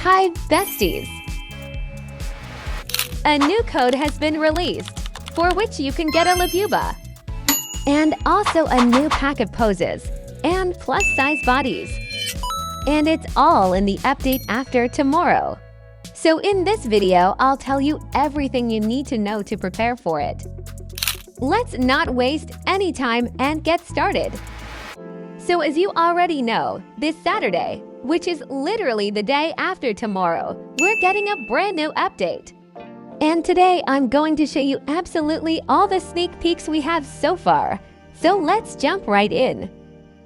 Hi, besties! A new code has been released, for which you can get a Labuba. And also a new pack of poses, and plus-size bodies. And it's all in the update after tomorrow. So in this video, I'll tell you everything you need to know to prepare for it. Let's not waste any time and get started. So as you already know, this Saturday, which is literally the day after tomorrow, we're getting a brand new update. And today I'm going to show you absolutely all the sneak peeks we have so far. So let's jump right in.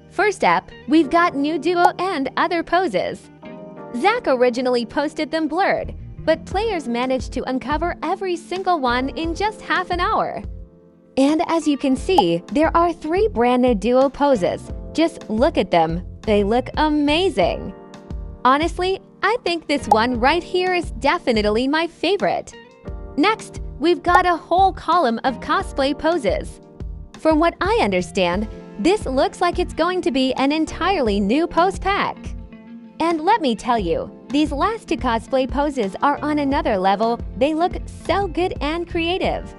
First up, we've got new duo and other poses. Zach originally posted them blurred, but players managed to uncover every single one in just half an hour. And as you can see, there are 3 brand new duo poses. Just look at them, they look amazing. Honestly, I think this one right here is definitely my favorite. Next, we've got a whole column of cosplay poses. From what I understand, this looks like it's going to be an entirely new pose pack. And let me tell you, these last 2 cosplay poses are on another level. They look so good and creative.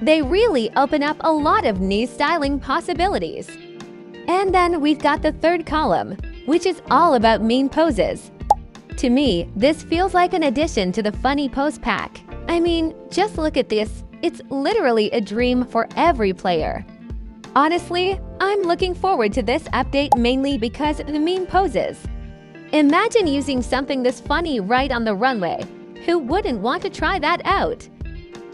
They really open up a lot of new styling possibilities. And then we've got the 3rd column, which is all about meme poses. To me, this feels like an addition to the funny pose pack. I mean, just look at this. It's literally a dream for every player. Honestly, I'm looking forward to this update mainly because of the meme poses. Imagine using something this funny right on the runway. Who wouldn't want to try that out?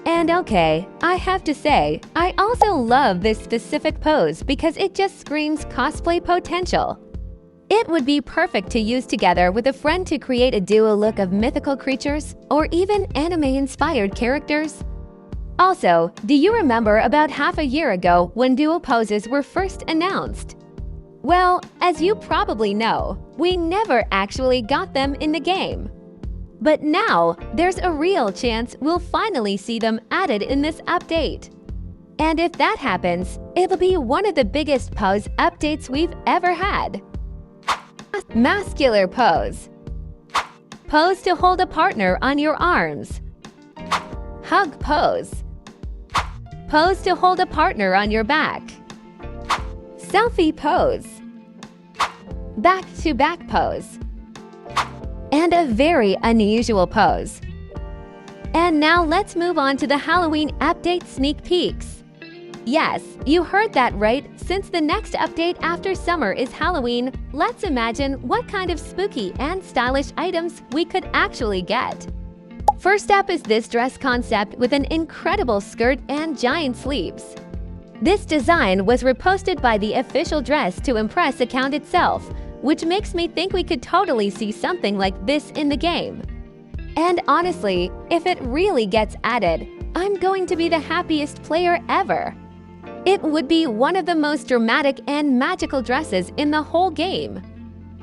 And okay, I have to say, I also love this specific pose because it just screams cosplay potential. It would be perfect to use together with a friend to create a duo look of mythical creatures or even anime-inspired characters. Also, do you remember about half a year ago when duo poses were first announced? Well, as you probably know, we never actually got them in the game. But now, there's a real chance we'll finally see them added in this update. And if that happens, it'll be one of the biggest pose updates we've ever had. Masculine pose. Pose to hold a partner on your arms. Hug pose. Pose to hold a partner on your back. Selfie pose. Back-to-back pose. And a very unusual pose. And now let's move on to the Halloween update sneak peeks. Yes, you heard that right. Since the next update after summer is Halloween, let's imagine what kind of spooky and stylish items we could actually get. First up is this dress concept with an incredible skirt and giant sleeves. This design was reposted by the official Dress to Impress account itself, which makes me think we could totally see something like this in the game. And honestly, if it really gets added, I'm going to be the happiest player ever. It would be one of the most dramatic and magical dresses in the whole game.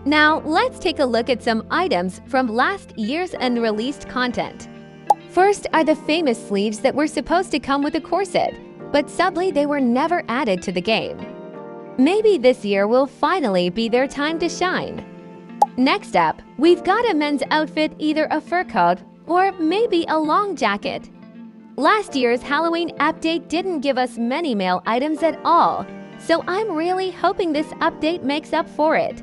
Now, let's take a look at some items from last year's unreleased content. First are the famous sleeves that were supposed to come with a corset, but sadly they were never added to the game. Maybe this year will finally be their time to shine. Next up, we've got a men's outfit, either a fur coat or maybe a long jacket. Last year's Halloween update didn't give us many male items at all, so I'm really hoping this update makes up for it.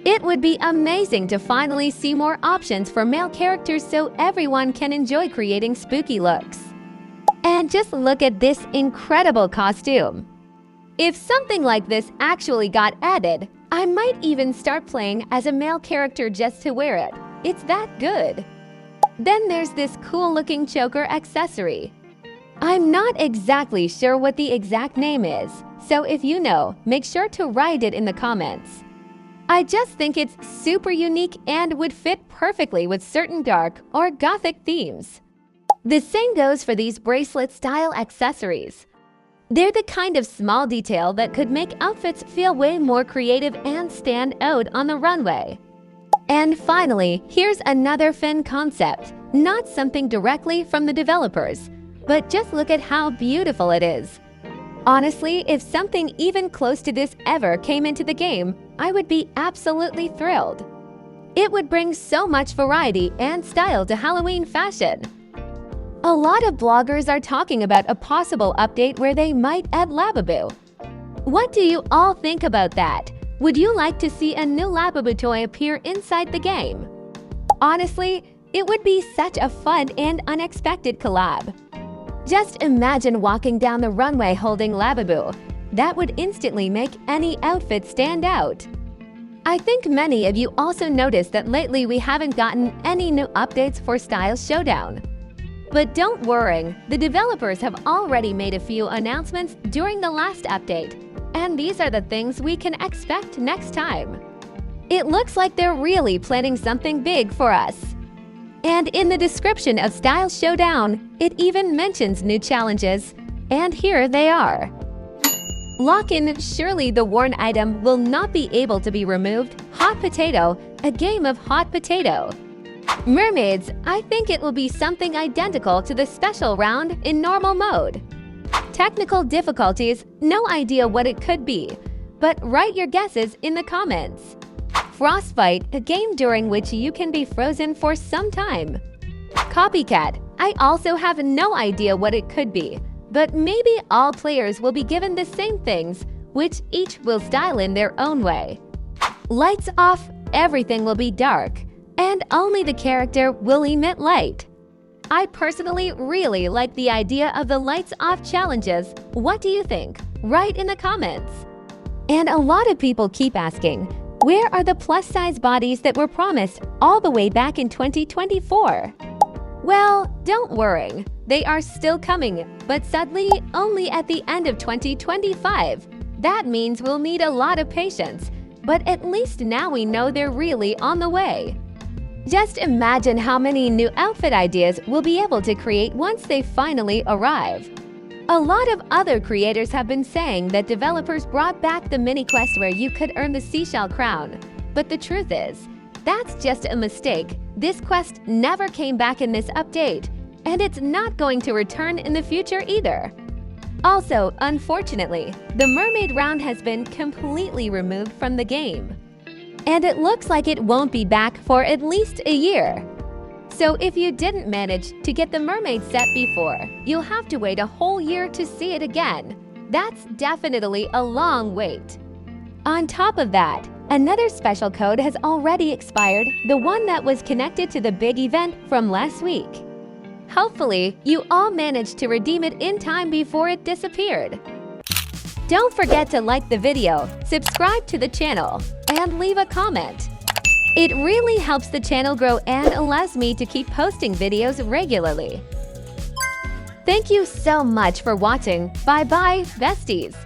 It would be amazing to finally see more options for male characters so everyone can enjoy creating spooky looks. And just look at this incredible costume. If something like this actually got added, I might even start playing as a male character just to wear it. It's that good. Then there's this cool-looking choker accessory. I'm not exactly sure what the exact name is, so if you know, make sure to write it in the comments. I just think it's super unique and would fit perfectly with certain dark or gothic themes. The same goes for these bracelet-style accessories. They're the kind of small detail that could make outfits feel way more creative and stand out on the runway. And finally, here's another fin concept, not something directly from the developers, but just look at how beautiful it is. Honestly, if something even close to this ever came into the game, I would be absolutely thrilled. It would bring so much variety and style to Halloween fashion. A lot of bloggers are talking about a possible update where they might add Labubu. What do you all think about that? Would you like to see a new Labubu toy appear inside the game? Honestly, it would be such a fun and unexpected collab. Just imagine walking down the runway holding Labubu. That would instantly make any outfit stand out. I think many of you also noticed that lately we haven't gotten any new updates for Style Showdown. But don't worry, the developers have already made a few announcements during the last update, and these are the things we can expect next time. It looks like they're really planning something big for us. And in the description of Style Showdown, it even mentions new challenges, and here they are. Lock in Surely the worn item will not be able to be removed. Hot Potato, a game of hot potato. Mermaids, I think it will be something identical to the special round in normal mode. Technical difficulties, no idea what it could be, but write your guesses in the comments. Frostbite, a game during which you can be frozen for some time. Copycat, I also have no idea what it could be, but maybe all players will be given the same things, which each will style in their own way. Lights off, everything will be dark, and only the character will emit light. I personally really like the idea of the lights off challenges. What do you think? Write in the comments. And a lot of people keep asking, where are the plus-size bodies that were promised all the way back in 2024? Well, don't worry. They are still coming, but sadly only at the end of 2025. That means we'll need a lot of patience, but at least now we know they're really on the way. Just imagine how many new outfit ideas we'll be able to create once they finally arrive. A lot of other creators have been saying that developers brought back the mini quest where you could earn the seashell crown, but the truth is, that's just a mistake. This quest never came back in this update, and it's not going to return in the future either. Also, unfortunately, the mermaid round has been completely removed from the game. And it looks like it won't be back for at least a year. So if you didn't manage to get the mermaid set before, you'll have to wait a whole year to see it again. That's definitely a long wait. On top of that, another special code has already expired, the one that was connected to the big event from last week. Hopefully, you all managed to redeem it in time before it disappeared. Don't forget to like the video, subscribe to the channel, and leave a comment. It really helps the channel grow and allows me to keep posting videos regularly. Thank you so much for watching. Bye-bye, besties!